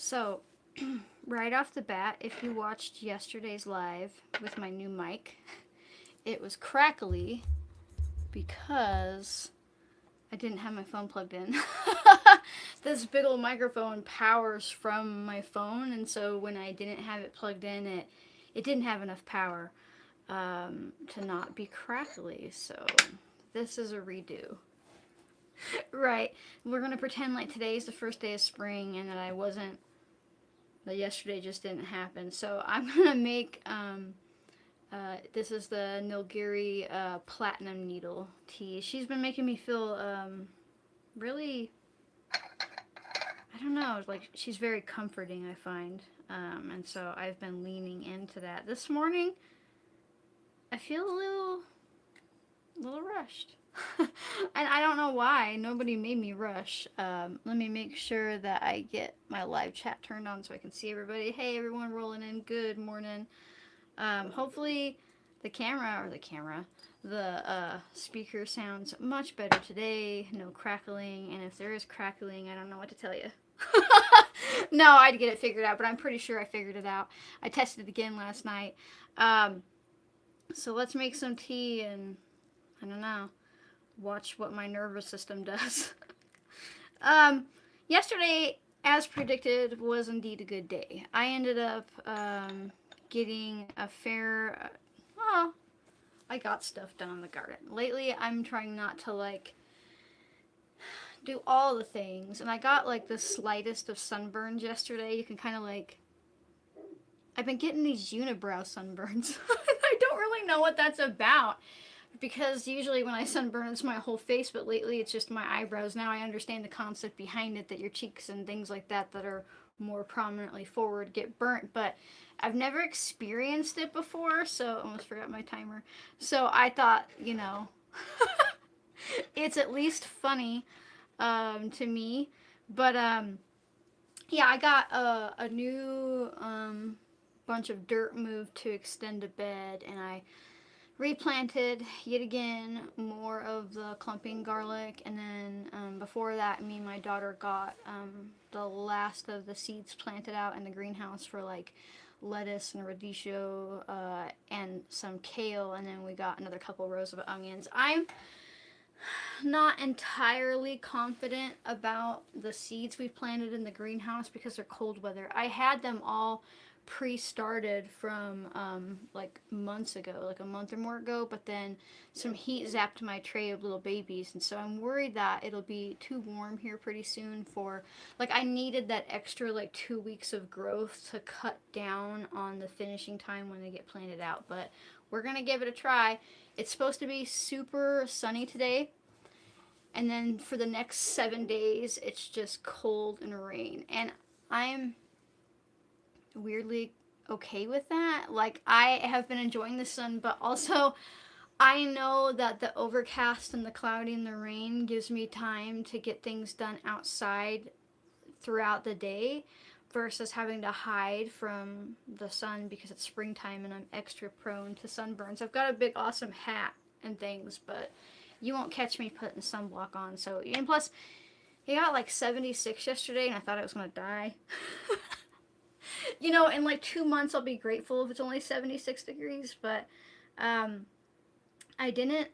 So, right off the bat, if you watched yesterday's live with my new mic, it was crackly because I didn't have my phone plugged in. This big old microphone powers from my phone, and so when I didn't have it plugged in, it didn't have enough power to not be crackly. So, this is a redo. Right. We're gonna pretend like today's the first day of spring and that I wasn't that yesterday just didn't happen. So I'm gonna make this is the Nilgiri platinum needle tea. She's been making me feel really, I don't know, like she's very comforting, I find. And so I've been leaning into that. This morning I feel a little rushed. And I don't know why. Nobody made me rush. Let me make sure that I get my live chat turned on so I can see everybody. Hey, everyone rolling in. Good morning. Hopefully the speaker sounds much better today. No crackling. And if there is crackling, I don't know what to tell you. No, I'd get it figured out, but I'm pretty sure I figured it out. I tested it again last night. So let's make some tea and I don't know, watch what my nervous system does. um, Yesterday, as predicted, was indeed a good day. I ended up getting a fair. Well, I got stuff done in the garden. Lately, I'm trying not to do all the things, and I got the slightest of sunburns yesterday. You can kind of I've been getting these unibrow sunburns. I don't really know what that's about because usually when I sunburn it's my whole face, but lately it's just my eyebrows. Now I understand the concept behind it, that your cheeks and things like that are more prominently forward get burnt, but I've never experienced it before, so I almost forgot my timer. So I thought, it's at least funny to me, but yeah, I got a new bunch of dirt moved to extend a bed, and I replanted yet again more of the clumping garlic, and then before that me and my daughter got the last of the seeds planted out in the greenhouse for lettuce and radicchio and some kale, and then we got another couple rows of onions. I'm not entirely confident about the seeds we planted in the greenhouse because they're cold weather. I had them all pre-started from months ago, like a month or more ago, but then some heat zapped my tray of little babies, and so I'm worried that it'll be too warm here pretty soon for I needed that extra 2 weeks of growth to cut down on the finishing time when they get planted out. But we're gonna give it a try. It's supposed to be super sunny today, and then for the next 7 days it's just cold and rain, and I'm weirdly okay with that. I have been enjoying the sun, but also I know that the overcast and the cloudy and the rain gives me time to get things done outside throughout the day versus having to hide from the sun because it's springtime and I'm extra prone to sunburns. I've got a big awesome hat and things, but you won't catch me putting sunblock on. So, and plus it got 76 yesterday and I thought I was gonna die. In 2 months I'll be grateful if it's only 76 degrees, but I didn't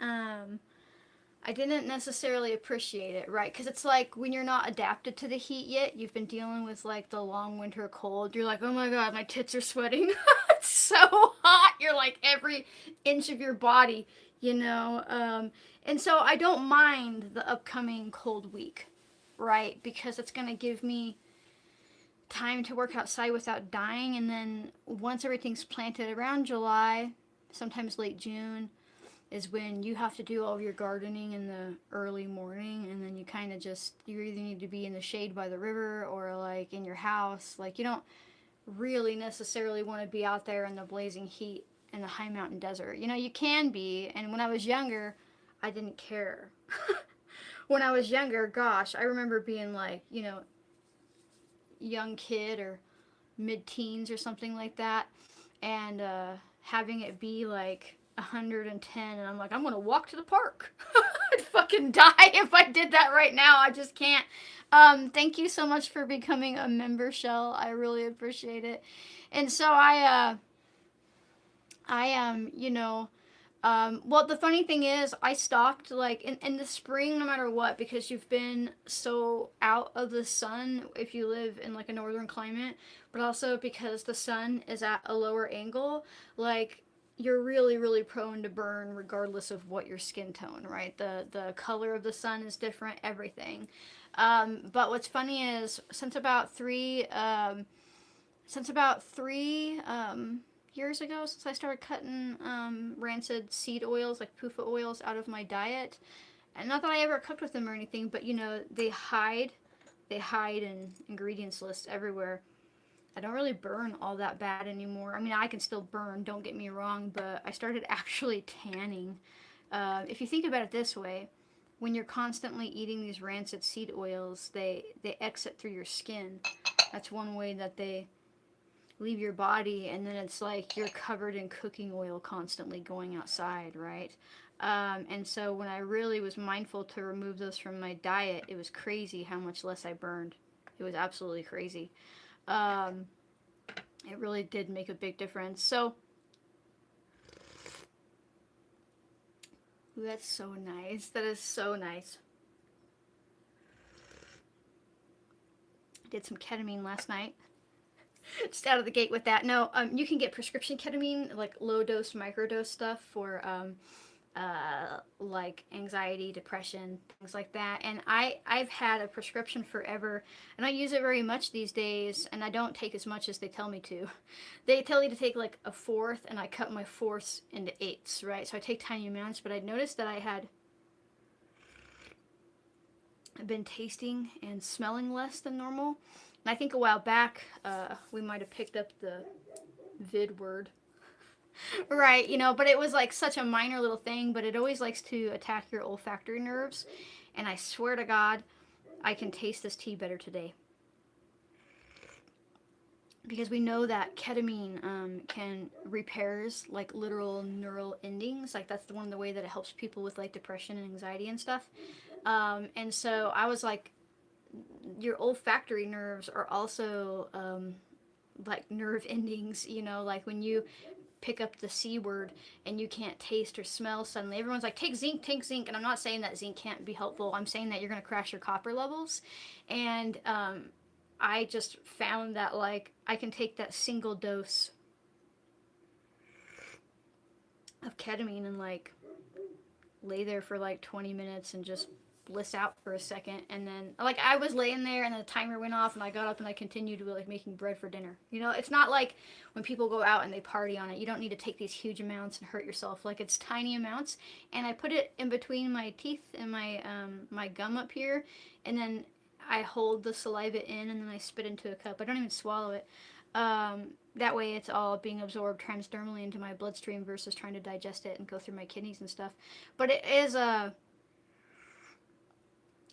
necessarily appreciate it, right? Because it's when you're not adapted to the heat yet, you've been dealing with the long winter cold, you're like, oh my god, my tits are sweating. It's so hot, you're every inch of your body, and so I don't mind the upcoming cold week, right? Because it's gonna give me time to work outside without dying, and then once everything's planted around July, sometimes late June, is when you have to do all of your gardening in the early morning, and then you kind of just, you either need to be in the shade by the river or in your house. You don't really necessarily want to be out there in the blazing heat in the high mountain desert. You can be, and when I was younger I didn't care. When I was younger, gosh, I remember being young kid or mid-teens or something like that, and having it be 110, and I'm I'm gonna walk to the park. I'd fucking die if I did that right now. I just can't. Thank you so much for becoming a member, Shell. I really appreciate it. And so you know, well, the funny thing is, I stopped like in the spring, no matter what, because you've been so out of the sun if you live in like a northern climate, but also because the sun is at a lower angle, like you're really, really prone to burn regardless of what your skin tone, right? The color of the sun is different, everything. But what's funny is since about three years ago, since I started cutting rancid seed oils like PUFA oils out of my diet, and not that I ever cooked with them or anything, but you know they hide in ingredients lists everywhere. I don't really burn all that bad anymore. I mean, I can still burn, don't get me wrong, but I started actually tanning. If you think about it this way, when you're constantly eating these rancid seed oils, they exit through your skin. That's one way that they leave your body, and then it's like you're covered in cooking oil constantly going outside, right? And so when I really was mindful to remove those from my diet, it was crazy how much less I burned. It was absolutely crazy. Um, it really did make a big difference. So, ooh, that's so nice. That is so nice. I did some ketamine last night. Just out of the gate with that. No, you can get prescription ketamine, like low dose, microdose stuff for like anxiety, depression, things like that. And I've had a prescription forever, and I use it very much these days. And I don't take as much as they tell me to. They tell you to take like a fourth, and I cut my fourths into eighths, right? So I take tiny amounts. But I noticed that I've been tasting and smelling less than normal. And I think a while back, we might have picked up the vid word. Right, you know, but it was like such a minor little thing, but it always likes to attack your olfactory nerves. And I swear to God, I can taste this tea better today. Because we know that ketamine can repairs like literal neural endings. Like that's one of the way that it helps people with like depression and anxiety and stuff. And so I was like, your olfactory nerves are also like nerve endings, you know, like when you pick up the C word and you can't taste or smell suddenly. Everyone's like, take zinc, take zinc. And I'm not saying that zinc can't be helpful. I'm saying that you're going to crash your copper levels. And I just found that like I can take that single dose of ketamine and like lay there for like 20 minutes and just bliss out for a second, and then like I was laying there and the timer went off and I got up and I continued like making bread for dinner. You know, it's not like when people go out and they party on it. You don't need to take these huge amounts and hurt yourself. Like it's tiny amounts, and I put it in between my teeth and my gum up here, and then I hold the saliva in and then I spit into a cup. I don't even swallow it. That way it's all being absorbed transdermally into my bloodstream versus trying to digest it and go through my kidneys and stuff. But it is a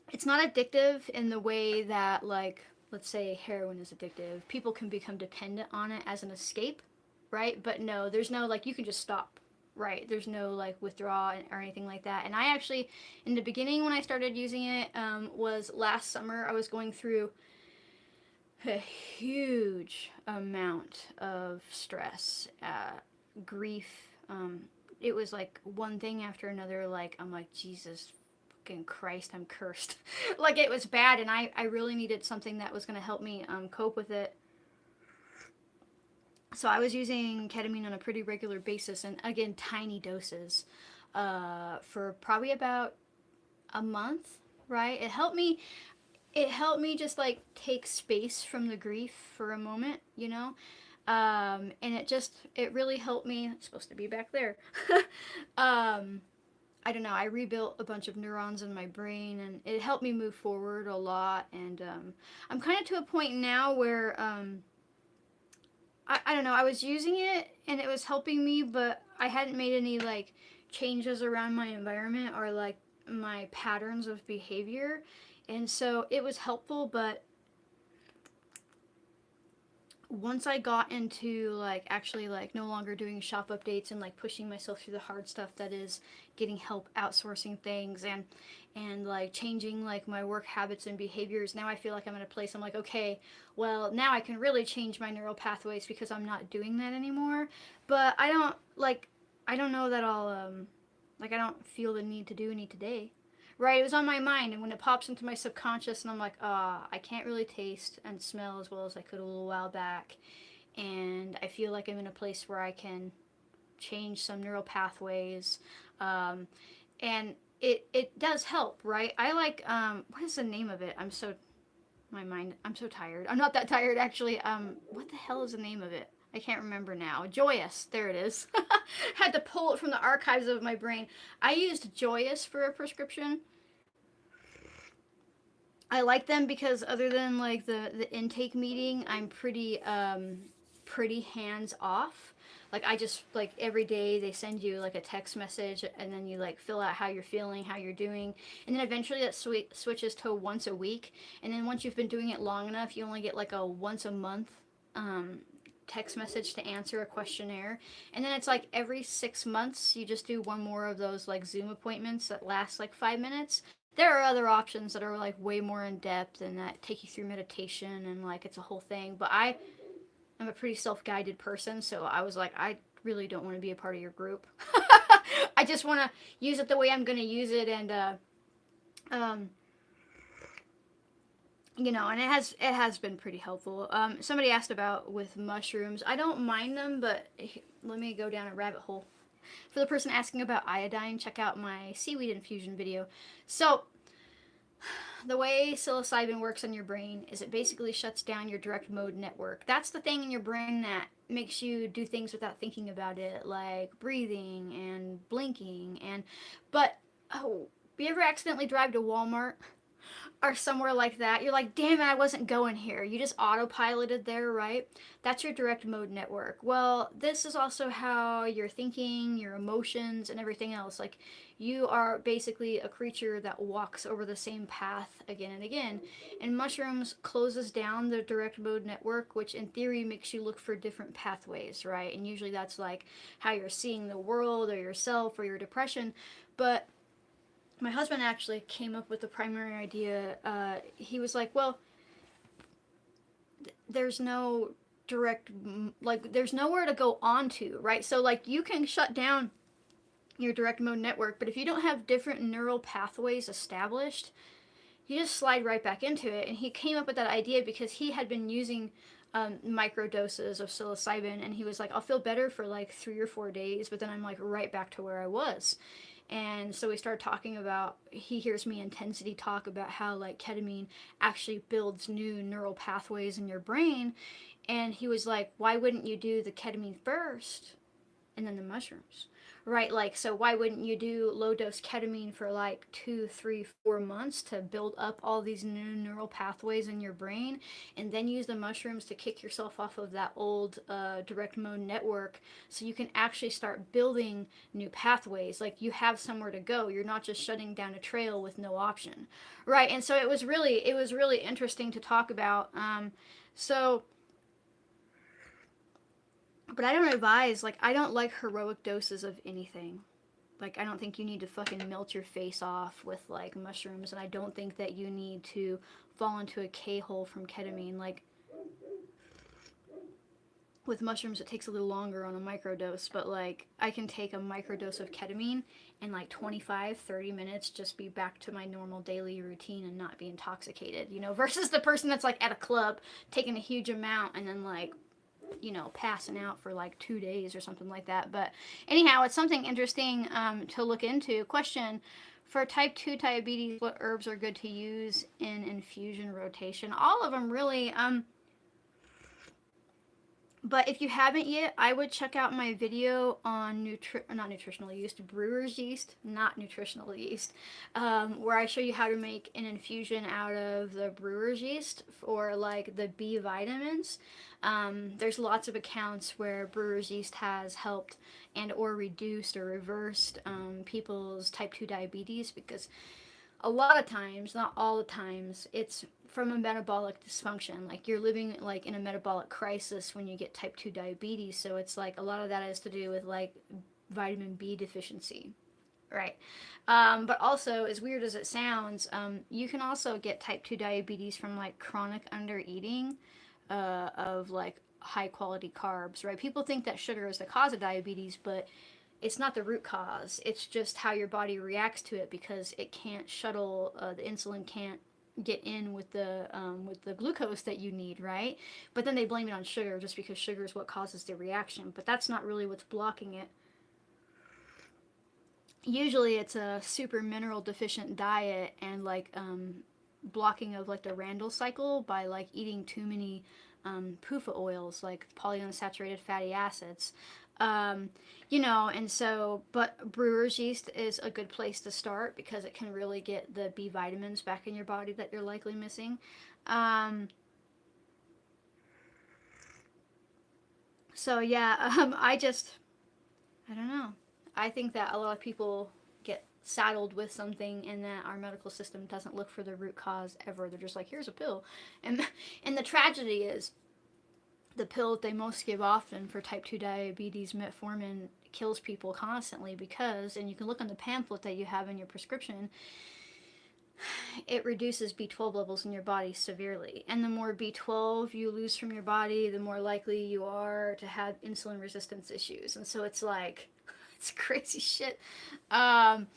it's not addictive in the way that like let's say heroin is addictive. People can become dependent on it as an escape, right? But no, there's no like you can just stop, right? There's no like withdrawal or anything like that. And I actually, in the beginning when I started using it, was last summer. I was going through a huge amount of stress, grief. It was like one thing after another. Like I'm like, Jesus fucking Christ, I'm cursed. Like it was bad, and I really needed something that was going to help me cope with it. So I was using ketamine on a pretty regular basis, and again, tiny doses, for probably about a month. Right? It helped me just like take space from the grief for a moment, you know. And it really helped me. It's supposed to be back there. um, I don't know. I rebuilt a bunch of neurons in my brain, and it helped me move forward a lot. And I'm kind of to a point now where I don't know. I was using it and it was helping me, but I hadn't made any like changes around my environment or like my patterns of behavior. And so it was helpful, but once I got into like actually like no longer doing shop updates and like pushing myself through the hard stuff that is getting help outsourcing things and like changing like my work habits and behaviors, now I feel like I'm in a place I'm like, okay, well, now I can really change my neural pathways because I'm not doing that anymore. But I don't know that I'll like I don't feel the need to do any today. Right, it was on my mind, and when it pops into my subconscious, and I'm like, I can't really taste and smell as well as I could a little while back, and I feel like I'm in a place where I can change some neural pathways, um, and it does help, right? I like what is the name of it? I'm so tired. I'm not that tired actually. What the hell is the name of it? I can't remember now. Joyous. There it is. Had to pull it from the archives of my brain. I used Joyous for a prescription. I like them because other than like the intake meeting, I'm pretty hands off. Like I just like every day they send you like a text message and then you like fill out how you're feeling, how you're doing, and then eventually that switches to once a week. And then once you've been doing it long enough, you only get like a once a month um, text message to answer a questionnaire. And then it's like every 6 months you just do one more of those like Zoom appointments that last like 5 minutes. There are other options that are like way more in depth and that take you through meditation and like it's a whole thing. But I am a pretty self guided person, so I was like, I really don't want to be a part of your group. I just want to use it the way I'm going to use it, and um, and it has been pretty helpful. Somebody asked about with mushrooms. I don't mind them, but let me go down a rabbit hole. For the person asking about iodine, check out my seaweed infusion video. So, the way psilocybin works in your brain is it basically shuts down your direct mode network. That's the thing in your brain that makes you do things without thinking about it, like breathing and blinking. But, oh, you ever accidentally drive to Walmart or somewhere like that? You're like, damn it, I wasn't going here. You just autopiloted there, right? That's your direct mode network. Well, this is also how you're thinking, your emotions, and everything else. Like, you are basically a creature that walks over the same path again and again. And mushrooms closes down the direct mode network, which in theory makes you look for different pathways, right? And usually that's like how you're seeing the world or yourself or your depression. But my husband actually came up with the primary idea. He was like, well, there's no direct, like, there's nowhere to go on to, right? So, like, you can shut down your direct mode network, but if you don't have different neural pathways established, you just slide right back into it. And he came up with that idea because he had been using micro doses of psilocybin, and he was like, I'll feel better for like 3 or 4 days, but then I'm like right back to where I was. And so we started talking about, he hears me intensity talk about how like ketamine actually builds new neural pathways in your brain. And he was like, why wouldn't you do the ketamine first and then the mushrooms? Right, like, so why wouldn't you do low dose ketamine for like 2, 3, 4 months to build up all these new neural pathways in your brain, and then use the mushrooms to kick yourself off of that old direct mode network so you can actually start building new pathways? Like, you have somewhere to go. You're not just shutting down a trail with no option, right? And so it was really interesting to talk about. So but I don't advise, like, I don't like heroic doses of anything. Like, I don't think you need to fucking melt your face off with, like, mushrooms, and I don't think that you need to fall into a K-hole from ketamine. Like, with mushrooms, it takes a little longer on a microdose, but, like, I can take a microdose of ketamine and, like, 25, 30 minutes just be back to my normal daily routine and not be intoxicated, versus the person that's, like, at a club taking a huge amount and then, like, passing out for like 2 days or something like that. But anyhow, it's something interesting to look into. Question: for type 2 diabetes, what herbs are good to use in infusion rotation? All of them, really. But if you haven't yet, I would check out my video on not nutritional yeast, brewer's yeast, not nutritional yeast, where I show you how to make an infusion out of the brewer's yeast for like the B vitamins. There's lots of accounts where brewer's yeast has helped and or reduced or reversed people's type 2 diabetes because a lot of times, not all the times, it's from a metabolic dysfunction. Like you're living like in a metabolic crisis when you get type 2 diabetes. So it's like a lot of that has to do with like vitamin B deficiency. Right. But also, as weird as it sounds, you can also get type 2 diabetes from like chronic undereating of like high quality carbs, right? People think that sugar is the cause of diabetes, but it's not the root cause. It's just how your body reacts to it because it can't shuttle, the insulin can't get in with the glucose that you need, right? But then they blame it on sugar just because sugar is what causes the reaction, but that's not really what's blocking it. Usually it's a super mineral deficient diet and like blocking of like the Randall cycle by like eating too many PUFA oils, like polyunsaturated fatty acids. um, and so, but brewer's yeast is a good place to start because it can really get the B vitamins back in your body that you're likely missing. um, so yeah. I don't know. I think that a lot of people get saddled with something and that our medical system doesn't look for the root cause ever. They're just like, here's a pill. And and the tragedy is the pill that they most give often for type 2 diabetes, metformin, kills people constantly because, and you can look on the pamphlet that you have in your prescription, it reduces B12 levels in your body severely. And the more B12 you lose from your body, the more likely you are to have insulin resistance issues. And so it's like, it's crazy shit. Um,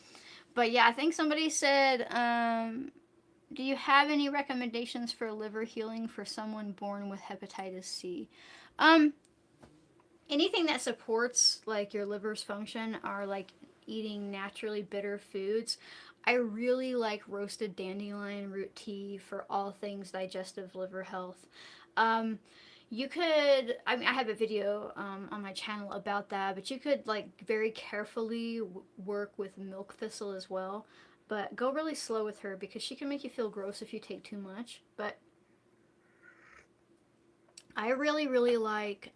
but yeah, I think somebody said, do you have any recommendations for liver healing for someone born with hepatitis C? Um, Anything that supports like your liver's function are like eating naturally bitter foods. I really like roasted dandelion root tea for all things digestive liver health. Um, you could, I mean, I have a video on my channel about that, but you could like very carefully work with milk thistle as well. But go really slow with her because she can make you feel gross if you take too much. But I really, really like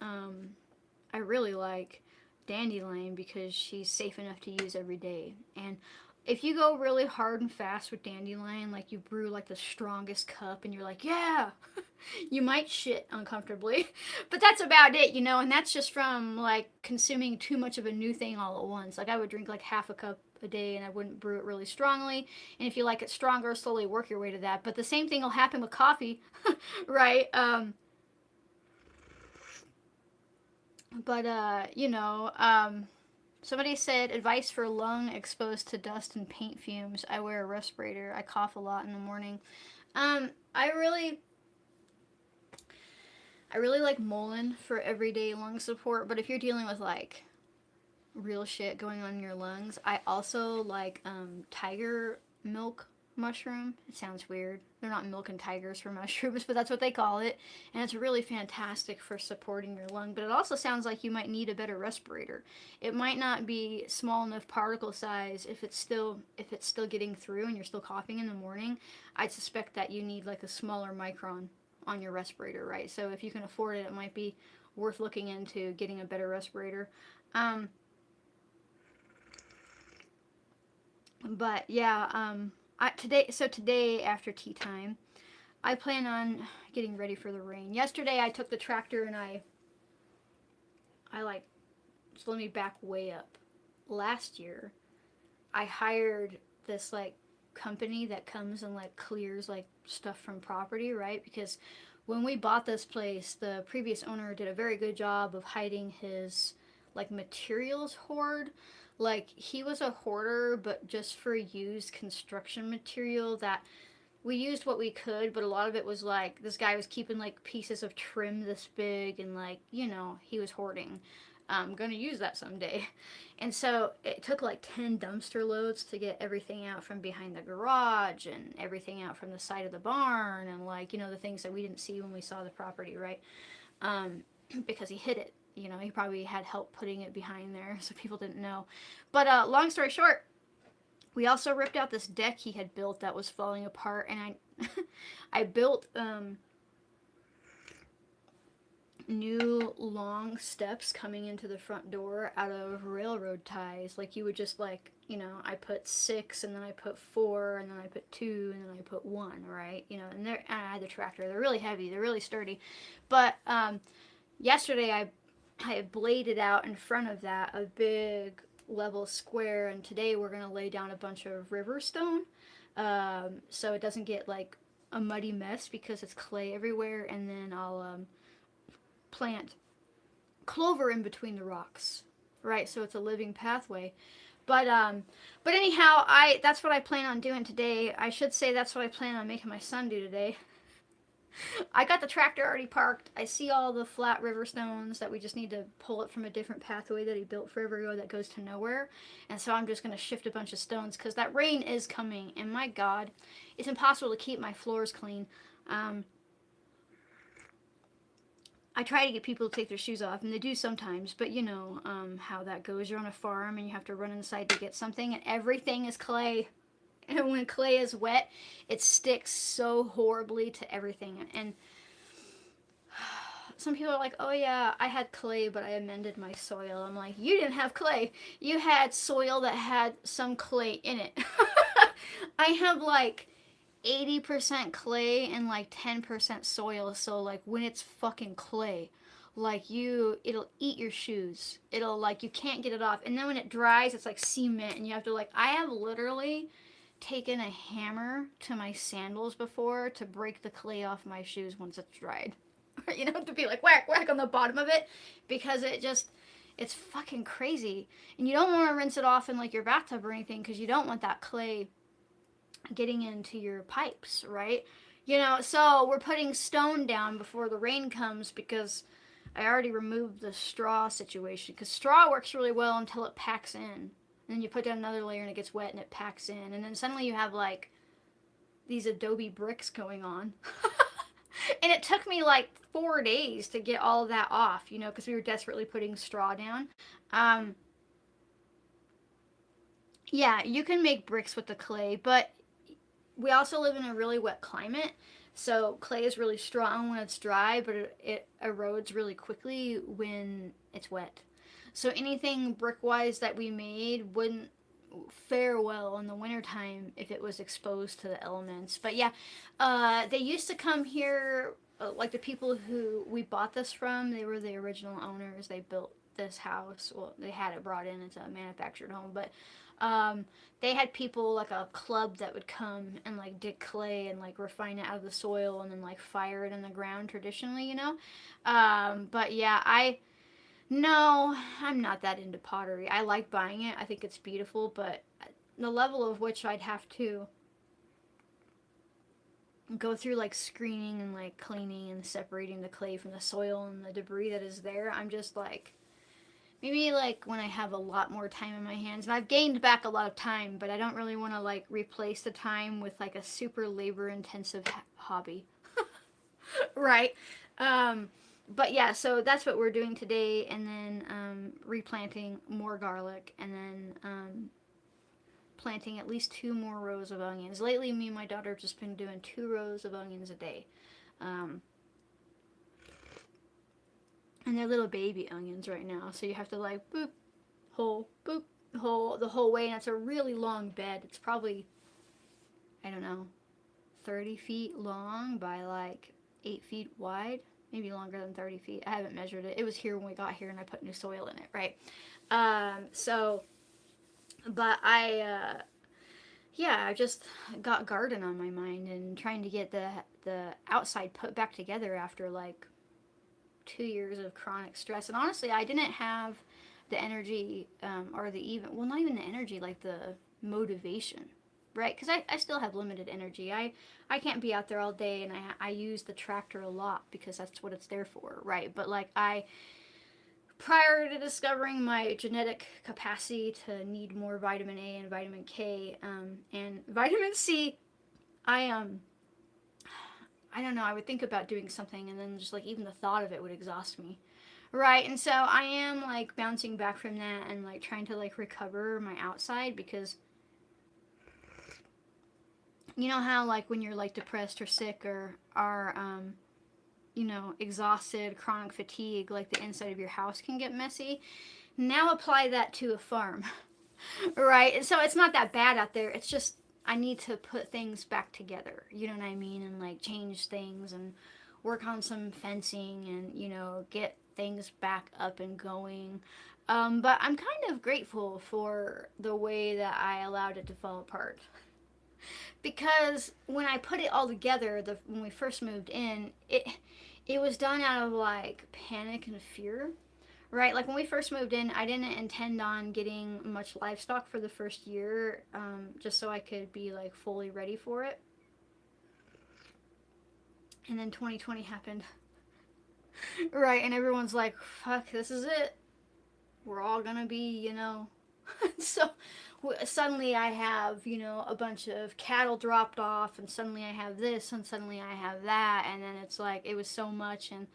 I really like dandelion because she's safe enough to use every day. And if you go really hard and fast with dandelion, like you brew like the strongest cup and you're like, yeah, you might shit uncomfortably. But that's about it, and that's just from like consuming too much of a new thing all at once. Like I would drink like half a cup a day and I wouldn't brew it really strongly. And if you like it stronger, slowly work your way to that. But the same thing will happen with coffee, right? But somebody said advice for lung exposed to dust and paint fumes. I wear a respirator. I cough a lot in the morning. Um, I really, I really like Mullein for everyday lung support. But if you're dealing with like real shit going on in your lungs, I also like tiger milk mushroom. It sounds weird. They're not milking tigers for mushrooms, but that's what they call it. And it's really fantastic for supporting your lung. But it also sounds like you might need a better respirator. It might not be small enough particle size if it's still getting through and you're still coughing in the morning. I'd suspect that you need like a smaller micron on your respirator, right? So if you can afford it, it might be worth looking into getting a better respirator. Um, but yeah, today after tea time, I plan on getting ready for the rain. Yesterday I took the tractor and I like, so let me back way up. Last year I hired this like company that comes and like clears like stuff from property, right? Because when we bought this place, the previous owner did a very good job of hiding his like materials hoard. Like he was a hoarder, but just for used construction material that we used what we could, but a lot of it was like this guy was keeping like pieces of trim this big and like, he was hoarding. I'm gonna use that someday. And so it took like 10 dumpster loads to get everything out from behind the garage and everything out from the side of the barn and like, the things that we didn't see when we saw the property, right? Um, because he hid it. He probably had help putting it behind there so people didn't know. But long story short, we also ripped out this deck he had built that was falling apart, and I I built new long steps coming into the front door out of railroad ties. Like you would just like, I put 6 and then I put 4 and then I put 2 and then I put 1, right? And I had the tractor. They're really heavy. They're really sturdy. But yesterday I bladed out in front of that a big level square, and today we're gonna lay down a bunch of river stone, so it doesn't get like a muddy mess because it's clay everywhere, and then I'll plant clover in between the rocks, right? So it's a living pathway. But anyhow, I that's what I plan on doing today. I should say that's what I plan on making my son do today. I got the tractor already parked. I see all the flat river stones that we just need to pull it from a different pathway that he built forever ago that goes to nowhere. And so I'm just going to shift a bunch of stones because that rain is coming. And my God, it's impossible to keep my floors clean. I try to get people to take their shoes off, and they do sometimes, but how that goes. You're on a farm and you have to run inside to get something, and everything is clay. And when clay is wet, it sticks so horribly to everything. And some people are like, oh yeah, I had clay, but I amended my soil. I'm like, you didn't have clay. You had soil that had some clay in it. I have like 80% clay and like 10% soil. So like when it's fucking clay, like it'll eat your shoes. It'll like, you can't get it off. And then when it dries, it's like cement, and you have to like, I have literally taken a hammer to my sandals before to break the clay off my shoes once it's dried. To be like whack, whack on the bottom of it, because it's fucking crazy. And you don't want to rinse it off in like your bathtub or anything, because you don't want that clay getting into your pipes, right? So we're putting stone down before the rain comes, because I already removed the straw situation, because straw works really well until it packs in. And then you put down another layer and it gets wet and it packs in. And then suddenly you have like these adobe bricks going on. And it took me like 4 days to get all of that off, because we were desperately putting straw down. Yeah, you can make bricks with the clay, but we also live in a really wet climate. So clay is really strong when it's dry, but it erodes really quickly when it's wet. So anything brick-wise that we made wouldn't fare well in the wintertime if it was exposed to the elements. But yeah, they used to come here, like the people who we bought this from, they were the original owners. They built this house. Well, they had it brought in. It's a manufactured home. But they had people, like a club, that would come and like dig clay and like refine it out of the soil and then like fire it in the ground traditionally. But yeah, no, I'm not that into pottery. I like buying it. I think it's beautiful, but the level of which I'd have to go through like screening and like cleaning and separating the clay from the soil and the debris that is there, I'm just like, maybe like when I have a lot more time in my hands. And I've gained back a lot of time, but I don't really want to like replace the time with like a super labor intensive hobby. Right? But yeah, so that's what we're doing today, and then replanting more garlic, and then planting at least 2 more rows of onions. Lately, me and my daughter have just been doing 2 rows of onions a day. And they're little baby onions right now, so you have to like boop, hole, boop, hole the whole way, and it's a really long bed. It's probably, I don't know, 30 feet long by like 8 feet wide. Maybe longer than 30 feet. I haven't measured it. It was here when we got here and I put new soil in it, right? But I just got garden on my mind and trying to get the outside put back together after like 2 years of chronic stress. And honestly, I didn't have the energy, or not even the energy, like the motivation, right? Because I still have limited energy. I can't be out there all day, and I use the tractor a lot because that's what it's there for, right? But like prior to discovering my genetic capacity to need more vitamin A and vitamin K, and vitamin C, I don't know, I would think about doing something, and then just like even the thought of it would exhaust me. Right, and so I am like bouncing back from that and like trying to like recover my outside, because you know how like when you're like depressed or sick or are exhausted, chronic fatigue, like the inside of your house can get messy. Now apply that to a farm, right? And so it's not that bad out there. It's just I need to put things back together. You know what I mean? And like change things and work on some fencing and get things back up and going. But I'm kind of grateful for the way that I allowed it to fall apart because when I put it all together, when we first moved in, it was done out of like panic and fear, right? Like when we first moved in, I didn't intend on getting much livestock for the first year, just so I could be like fully ready for it. And then 2020 happened, right? And everyone's like, "Fuck, this is it. We're all gonna be." So suddenly I have a bunch of cattle dropped off, and suddenly I have this, and suddenly I have that, and then it's like it was so much, and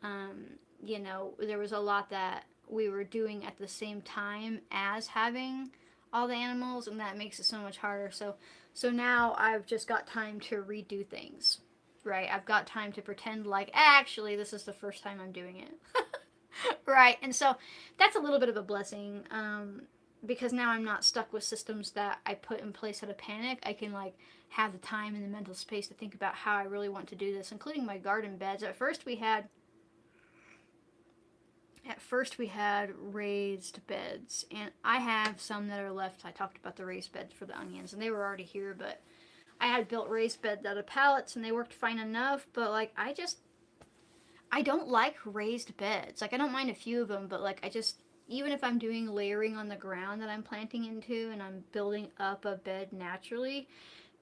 there was a lot that we were doing at the same time as having all the animals, and that makes it so much harder. So now I've just got time to redo things, right? I've got time to pretend like actually this is the first time I'm doing it. Right, and so that's a little bit of a blessing, because now I'm not stuck with systems that I put in place out of panic. I can like have the time and the mental space to think about how I really want to do this, including my garden beds. At first we had raised beds, and I have some that are left. I talked about the raised beds for the onions, and they were already here, but I had built raised beds out of pallets, and they worked fine enough. But like I don't like raised beds. Like I don't mind a few of them, but like even if I'm doing layering on the ground that I'm planting into and I'm building up a bed naturally,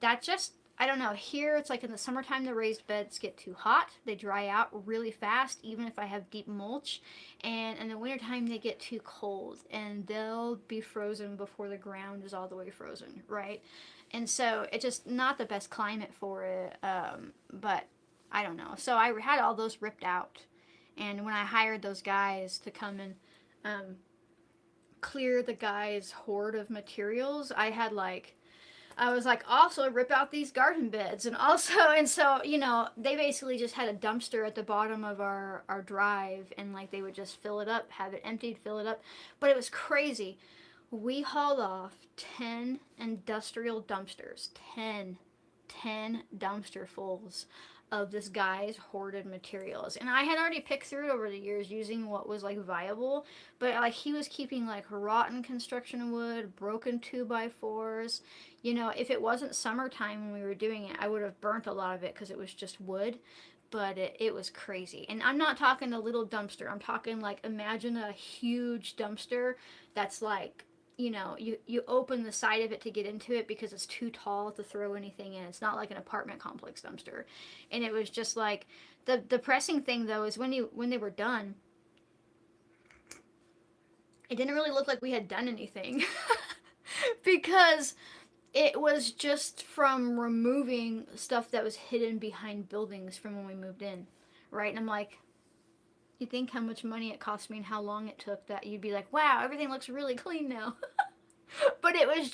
that just I don't know. Here it's like in the summertime the raised beds get too hot. They dry out really fast even if I have deep mulch. And in the wintertime they get too cold and they'll be frozen before the ground is all the way frozen, right? And so it's just not the best climate for it. But I don't know. So I had all those ripped out. And when I hired those guys to come and clear the guy's hoard of materials, I was like, also rip out these garden beds. And so, they basically just had a dumpster at the bottom of our drive, and like they would just fill it up, have it emptied, fill it up. But it was crazy. We hauled off 10 industrial dumpsters, 10 dumpsterfuls of this guy's hoarded materials. And I had already picked through it over the years using what was like viable, but like he was keeping like rotten construction wood, broken 2x4s. If it wasn't summertime when we were doing it, I would have burnt a lot of it because it was just wood. But it was crazy. And I'm not talking a little dumpster. I'm talking like imagine a huge dumpster that's like you open the side of it to get into it because it's too tall to throw anything in. It's not like an apartment complex dumpster. And it was just like the depressing thing though is when they were done, it didn't really look like we had done anything because it was just from removing stuff that was hidden behind buildings from when we moved in, right? And I'm like, you think how much money it cost me and how long it took that you'd be like, wow, everything looks really clean now. But it was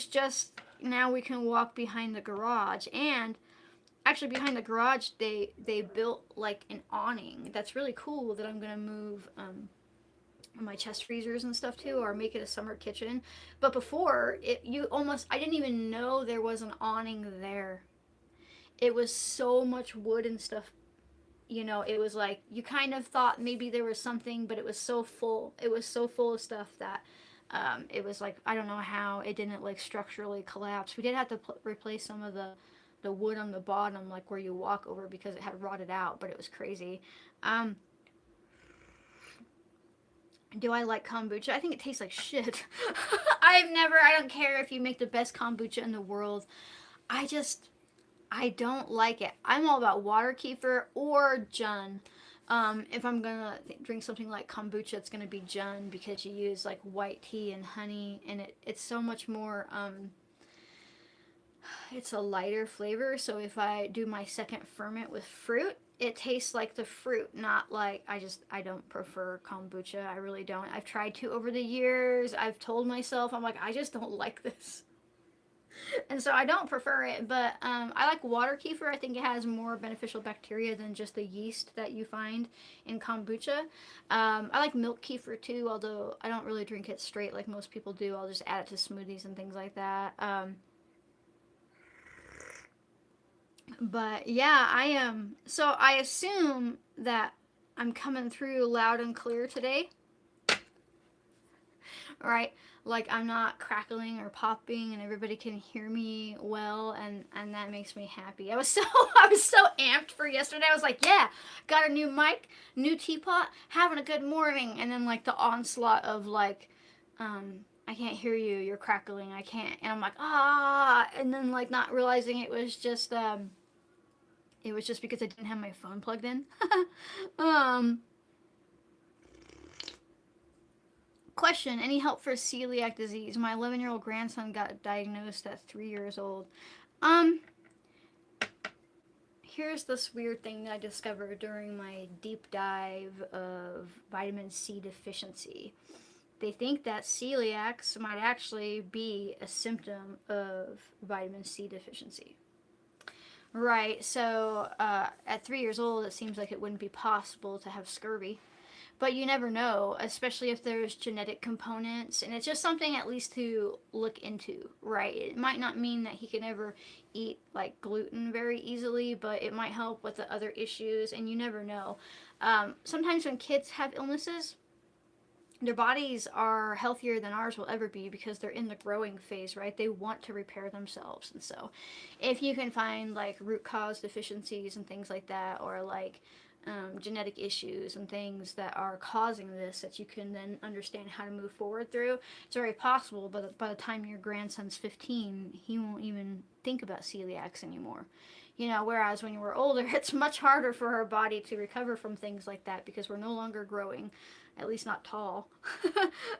just now we can walk behind the garage. And actually behind the garage they built like an awning that's really cool that I'm gonna move my chest freezers and stuff to, or make it a summer kitchen. But before I didn't even know there was an awning there. It was so much wood and stuff. It was like you kind of thought maybe there was something, but it was so full. It was so full of stuff that it was like I don't know how it didn't like structurally collapse. We did have to replace some of the wood on the bottom, like where you walk over, because it had rotted out. But it was crazy. Do I like kombucha? I think it tastes like shit. I don't care if you make the best kombucha in the world. I don't like it. I'm all about water kefir or Jun. If I'm gonna drink something like kombucha, it's gonna be Jun because you use like white tea and honey, and it's so much more. It's a lighter flavor. So if I do my second ferment with fruit, it tastes like the fruit, not like I don't prefer kombucha. I really don't. I've tried to over the years. I've told myself I'm like I just don't like this. And so I don't prefer it, but I like water kefir. I think it has more beneficial bacteria than just the yeast that you find in kombucha. I like milk kefir too, although I don't really drink it straight like most people do. I'll just add it to smoothies and things like that. But yeah, I am. So I assume that I'm coming through loud and clear today, right? Like I'm not crackling or popping, and everybody can hear me well, and that makes me happy. I was so I was so amped for yesterday. I was like, yeah, got a new mic, new teapot, having a good morning, and then like the onslaught of like, I can't hear you, you're crackling, I can't, and I'm like and then like not realizing it was just because I didn't have my phone plugged in. um, Question: any help for celiac disease? My 11-year-old grandson got diagnosed at 3 years old. Um, Here's this weird thing that I discovered during my deep dive of vitamin C deficiency. They think that celiacs might actually be a symptom of vitamin C deficiency. Right, so at 3 years old, it seems like it wouldn't be possible to have scurvy. But you never know, especially if there's genetic components, and it's just something at least to look into, right? It might not mean that he can ever eat like gluten very easily, but it might help with the other issues, and you never know. Sometimes when kids have illnesses, their bodies are healthier than ours will ever be because they're in the growing phase, right? They want to repair themselves. And so, if you can find like root cause deficiencies and things like that, or like genetic issues and things that are causing this that you can then understand how to move forward through, it's very possible. But by the time your grandson's 15, he won't even think about celiacs anymore. Whereas when we're older, it's much harder for our body to recover from things like that because we're no longer growing, at least not tall.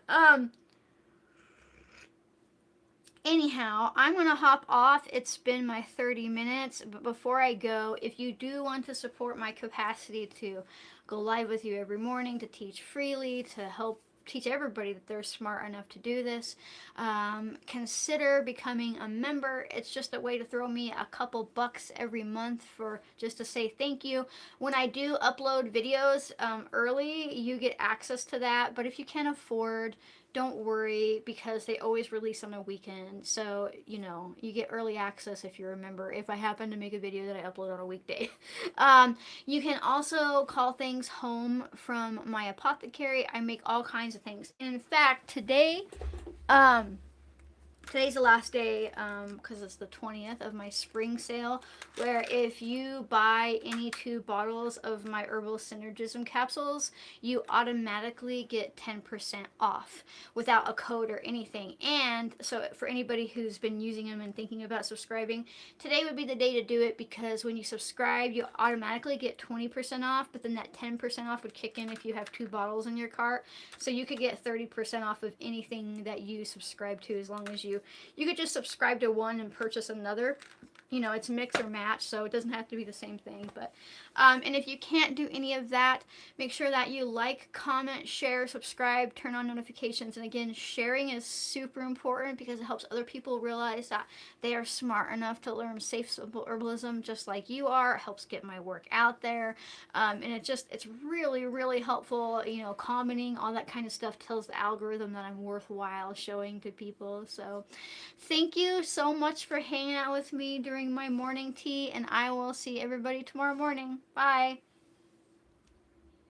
um, Anyhow, I'm going to hop off. It's been my 30 minutes. But before I go, if you do want to support my capacity to go live with you every morning, to teach freely, to help teach everybody that they're smart enough to do this, consider becoming a member. It's just a way to throw me a couple bucks every month for just to say thank you. When I do upload videos early, you get access to that. But if you can't afford, don't worry because they always release on a weekend. So, you get early access if you remember. If I happen to make a video that I upload on a weekday. You can also call things home from my apothecary. I make all kinds of things. In fact, um, today's the last day because it's the 20th of my spring sale, where if you buy any 2 bottles of my herbal synergism capsules, you automatically get 10% off without a code or anything. And so for anybody who's been using them and thinking about subscribing, today would be the day to do it because when you subscribe, you automatically get 20% off, but then that 10% off would kick in if you have 2 bottles in your cart. So you could get 30% off of anything that you subscribe to as long as you could just subscribe to one and purchase another. It's mix or match, so it doesn't have to be the same thing. But and if you can't do any of that, make sure that you like, comment, share, subscribe, turn on notifications. And again, sharing is super important because it helps other people realize that they are smart enough to learn safe, simple herbalism just like you are. It helps get my work out there, and it's really, really helpful. Commenting, all that kind of stuff tells the algorithm that I'm worthwhile showing to people. So thank you so much for hanging out with me during my morning tea, and I will see everybody tomorrow morning. Bye.